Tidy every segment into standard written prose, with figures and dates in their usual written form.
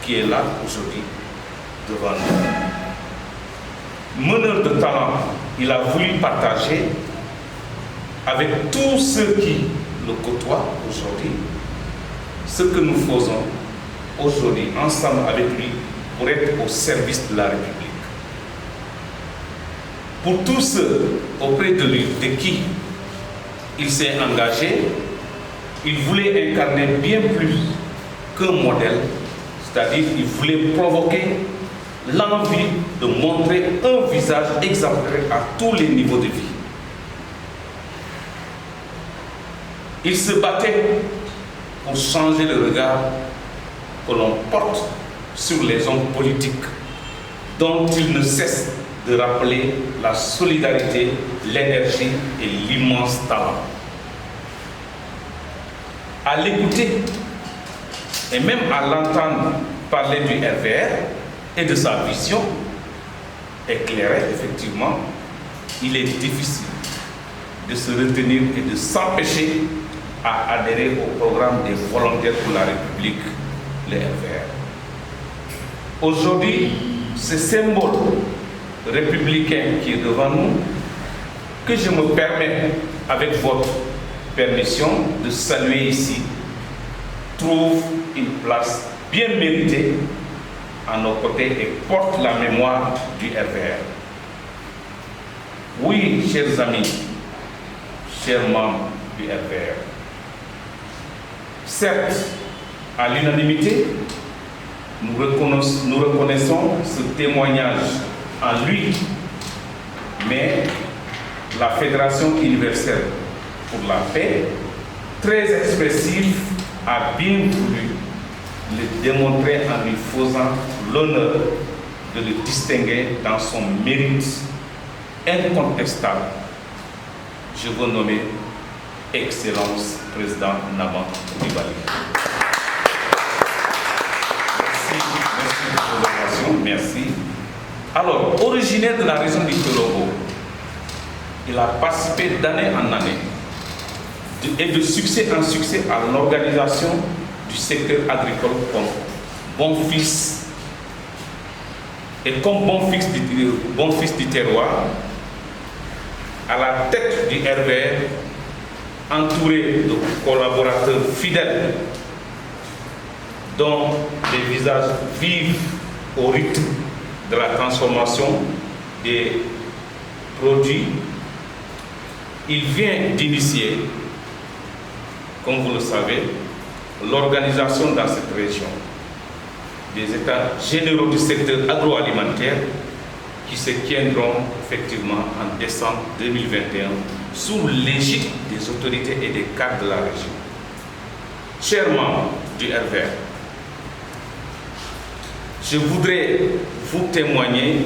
qui est là aujourd'hui devant nous. Meneur de talent, il a voulu partager avec tous ceux qui le côtoient aujourd'hui ce que nous faisons aujourd'hui ensemble avec lui pour être au service de la République. Pour tous ceux auprès de lui, de qui il s'est engagé, il voulait incarner bien plus qu'un modèle, c'est-à-dire qu'il voulait provoquer l'envie de montrer un visage exemplaire à tous les niveaux de vie. Il se battait pour changer le regard que l'on porte sur les hommes politiques, dont il ne cesse de rappeler la solidarité, l'énergie et l'immense talent. À l'écouter et même à l'entendre parler du RVR et de sa vision éclairée, effectivement, il est difficile de se retenir et de s'empêcher à adhérer au programme des volontaires pour la République, le RVR. Aujourd'hui, ce symbole républicain qui est devant nous, que je me permets, avec votre permission, de saluer ici, trouve une place bien méritée à nos côtés et porte la mémoire du RVR. Oui, chers amis, chers membres du RVR, certes, à l'unanimité, nous reconnaissons ce témoignage en lui, mais la Fédération universelle pour la paix, très expressive, a bien voulu le démontrer en lui faisant l'honneur de le distinguer dans son mérite incontestable. Je veux nommer Excellence Président Naban Coulibaly. Merci. Alors, originaire de la région du Torobo, il a participé d'année en année et de succès en succès à l'organisation du secteur agricole comme bon fils et comme bon fils du terroir, à la tête du RVR, entouré de collaborateurs fidèles dont les visages vivent au rythme de la transformation des produits. Il vient d'initier, comme vous le savez, l'organisation dans cette région des états généraux du secteur agroalimentaire qui se tiendront effectivement en décembre 2021 sous l'égide des autorités et des cadres de la région. Chers membres du RVR, je voudrais vous témoigner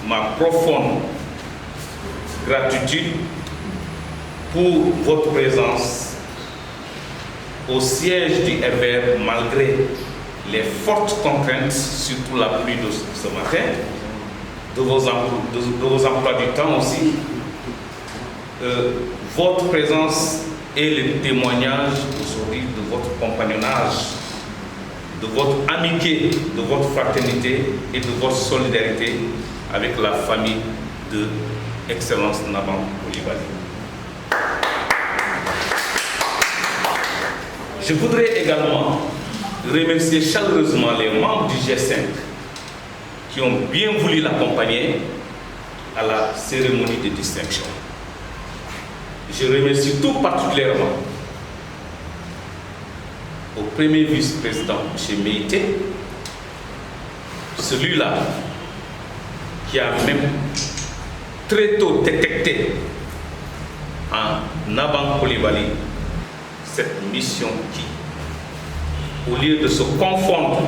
ma profonde gratitude pour votre présence au siège du RVR malgré les fortes contraintes, surtout la pluie de ce matin, de vos emplois du temps aussi. Votre présence est le témoignage aujourd'hui de votre compagnonnage, de votre amitié, de votre fraternité et de votre solidarité avec la famille de Excellence Naban Coulibaly. Je voudrais également remercier chaleureusement les membres du G5 qui ont bien voulu l'accompagner à la cérémonie de distinction. Je remercie tout particulièrement au premier vice-président, M. Meïté, celui-là qui a même très tôt détecté en Naban Coulibaly cette mission qui, au lieu de se confondre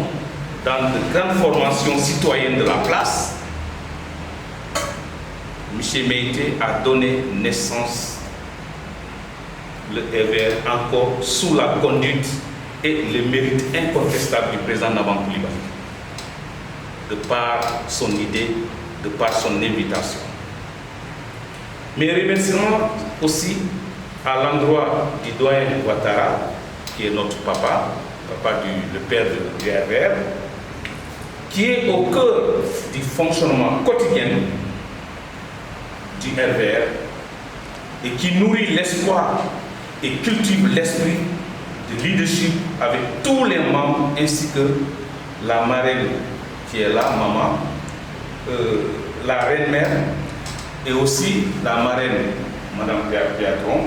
dans de grandes formations citoyennes de la place, M. Meïté a donné naissance le RVR encore sous la conduite et le mérite incontestable du président Naban Coulibaly, de par son idée, de par son invitation. Mes remerciements aussi à l'endroit du doyen Ouattara, qui est notre papa, le père du RVR, qui est au cœur du fonctionnement quotidien du RVR et qui nourrit l'espoir et cultive l'esprit de leadership avec tous les membres ainsi que la marraine qui est là, maman, la reine-mère et aussi la marraine, Madame Piatron,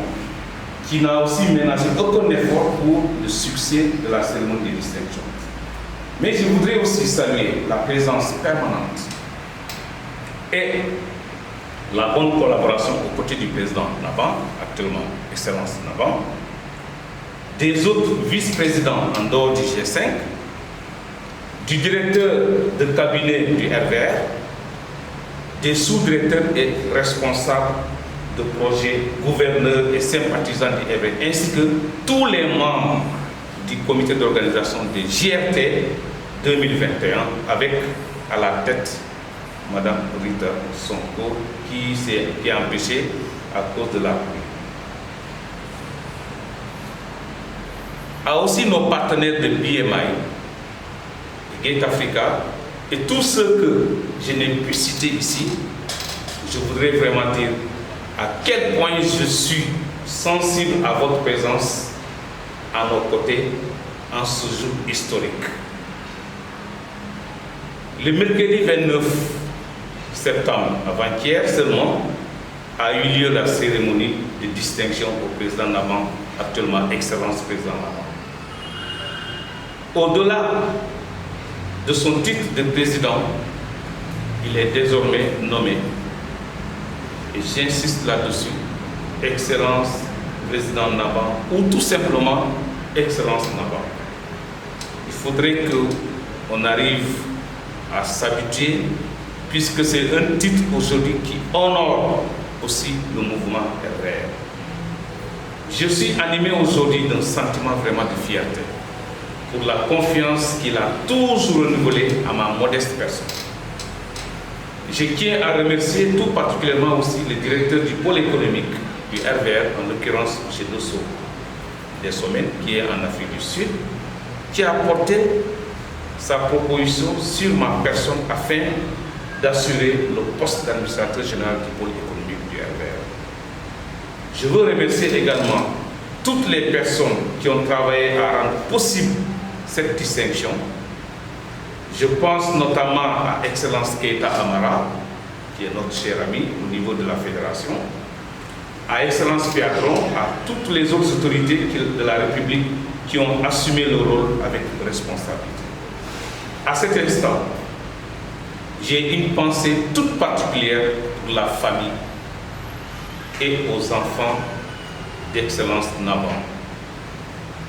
qui n'a aussi ménagé aucun effort pour le succès de la cérémonie de distinction. Mais je voudrais aussi saluer la présence permanente et la bonne collaboration aux côtés du président Naban, actuellement Excellence Naban, des autres vice-présidents en dehors du G5, du directeur de cabinet du RVR, des sous-directeurs et responsables de projets, gouverneurs et sympathisants du RVR, ainsi que tous les membres du comité d'organisation des JRT 2021, avec à la tête Madame Rita Sonko, qui est empêchée à cause de la pluie. À aussi nos partenaires de BMI, Gate Africa, et tous ceux que je n'ai pu citer ici, je voudrais vraiment dire à quel point je suis sensible à votre présence à nos côtés en ce jour historique. Le mercredi 29 septembre, avant-hier seulement, a eu lieu la cérémonie de distinction au président Naban, actuellement Excellence président Naban. Au-delà de son titre de président, il est désormais nommé, et j'insiste là-dessus, Excellence président Naban, ou tout simplement Excellence Naban. Il faudrait qu'on arrive à s'habituer, puisque c'est un titre aujourd'hui qui honore aussi le mouvement RVR. Je suis animé aujourd'hui d'un sentiment vraiment de fierté pour la confiance qu'il a toujours renouvelée à ma modeste personne. Je tiens à remercier tout particulièrement aussi le directeur du pôle économique du RVR, en l'occurrence M. Dosso Dessomène, qui est en Afrique du Sud, qui a apporté sa proposition sur ma personne afin d'assurer le poste d'administrateur général du pôle économique du RVR. Je veux remercier également toutes les personnes qui ont travaillé à rendre possible cette distinction. Je pense notamment à Excellence Keita Amara, qui est notre cher ami au niveau de la fédération, à Excellence Piatron, à toutes les autres autorités de la République qui ont assumé le rôle avec responsabilité. À cet instant, j'ai une pensée toute particulière pour la famille et aux enfants d'Excellence Naban,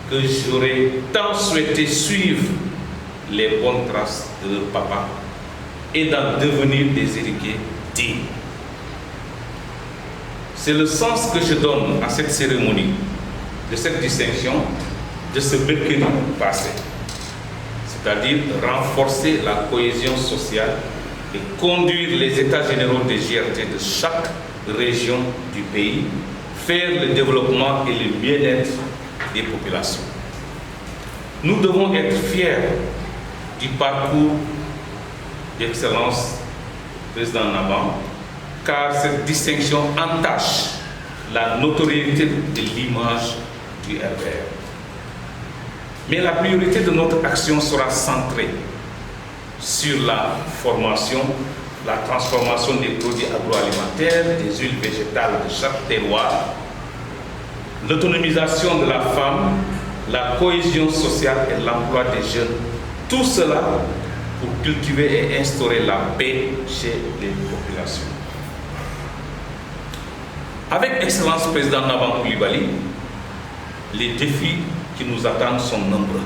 que j'aurais tant souhaité suivre les bonnes traces de leur papa et d'en devenir des héritiers dignes. C'est le sens que je donne à cette cérémonie, de cette distinction, de ce mercredi passé. C'est-à-dire renforcer la cohésion sociale et conduire les états généraux des GRT de chaque région du pays, faire le développement et le bien-être des populations. Nous devons être fiers du parcours d'Excellence président Naban, car cette distinction entache la notoriété de l'image du RVR. Mais la priorité de notre action sera centrée sur la formation, la transformation des produits agroalimentaires, des huiles végétales de chaque terroir, l'autonomisation de la femme, la cohésion sociale et l'emploi des jeunes. Tout cela pour cultiver et instaurer la paix chez les populations. Avec Excellence président Naban Coulibaly, les défis qui nous attendent sont nombreux.